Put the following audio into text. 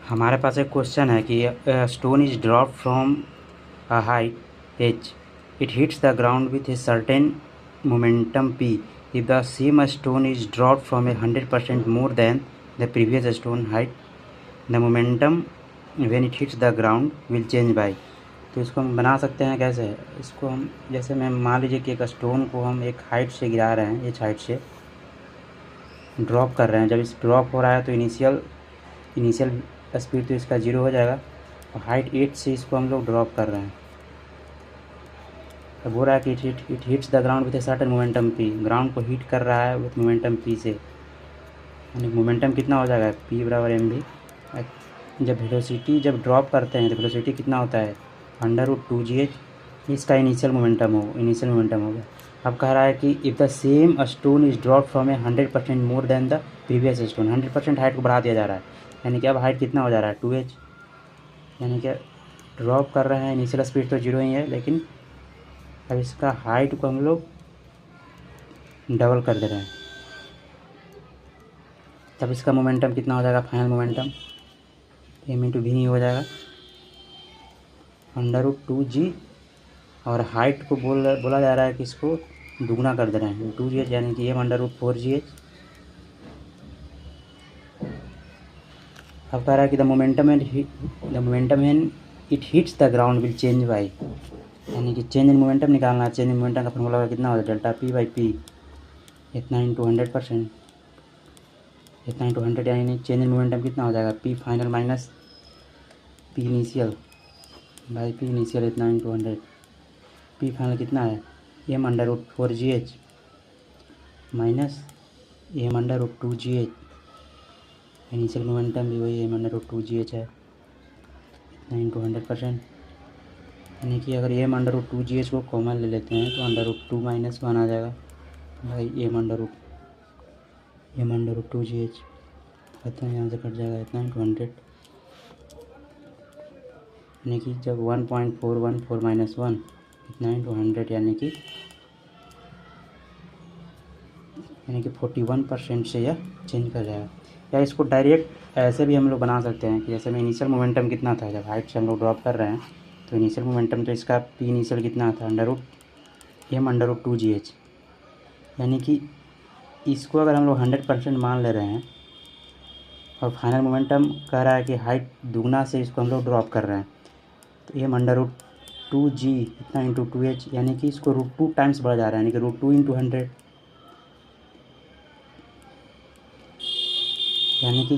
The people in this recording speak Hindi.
हमारे पास एक क्वेश्चन है कि stone is drop from a height H, it hits the ground with a certain momentum p if the same stone is dropped from a 100% more than the previous stone height, the momentum when it hits the ground will change by। तो इसको हम बना सकते हैं कैसे? इसको हम जैसे मैं मान लीजिए कि एक स्टोन को हम एक हाइट से गिरा रहे हैं, एच हाइट से ड्रॉप कर रहे हैं। जब इस ड्रॉप हो रहा है तो इनिशियल स्पीड तो इसका 0 हो जाएगा और हाइट 8 से इसको हम लोग ड्रॉप कर रहे हैं। अब हो रहा है कि it hits the ground with a certain momentum p, ground को हिट कर रहा है विथ मोमेंटम p से, यानी मोमेंटम कितना हो जाएगा p बराबर एम वी। जब वेलोसिटी जब ड्रॉप करते हैं तो वेलोसिटी कितना होता है √2gh, इसका इनिशियल मोमेंटम हो गया। अब कह रहा है कि if the same stone is drop from A 100% more than the previous stone, 100% height को बढ़ा दिया जा रहा है, यानी कि अब हाइट कितना हो जा रहा है 2h, यानी कि ड्रॉप कर रहे हैं। इनिशियल स्पीड तो 0 ही है, लेकिन अब इसका हाइट को हम लोग डबल कर दे रहे हैं, तब इसका मोमेंटम कितना हो जाएगा, फाइनल मोमेंटम m इंटू भी हो जाएगा √2g, और हाइट को बोला जा रहा है कि इसको दुगना कर दे रहे हैं 2gh, यानी कि m√4gh। अब कह रहा है कि the momentum and it hits the ground will change by, यानी कि चेंज इन मोमेंटम निकालना है। चेंज इन मोमेंटम का फॉर्मूला कितना होता है, डेल्टा p बाई p, इतना इंटू 100%, इतना इंटू 100, यानी चेंज इन मोमेंटम कितना हो जाएगा p final minus p initial by p initial, इतना इंटू 100। p फाइनल कितना है m√4gh minus m√2gh, initial momentum भी वही m√2gh है, इतना इंटू 100%, यानी कि अगर m√2gh को कॉमन ले लेते हैं तो √2 माइनस 1 आ जाएगा भाई m√2gh, इतना यहाँ से कट जाएगा, इतना इंटू 100, यानी कि जब 1.414 माइनस 1, इतना इंटू 100, यानी कि 41% से यह चेंज कर जाएगा। या इसको डायरेक्ट ऐसे भी हम लोग बना सकते हैं कि जैसे में इनिशियल मोमेंटम कितना था, जब हाइट से हम लोग ड्रॉप कर रहे हैं तो इनिशियल मोमेंटम तो इसका p इनिशियल कितना था m√2gh, यानी कि इसको अगर हम लोग 100% मान ले रहे हैं और फाइनल मोमेंटम कह रहा है कि हाइट दुगना से इसको हम लोग ड्रॉप कर रहे हैं, तो m√2g इतना इंटू 2h, यानी कि इसको √2 टाइम्स बढ़ जा रहा है, यानी कि √2 इंटू 100, यानी कि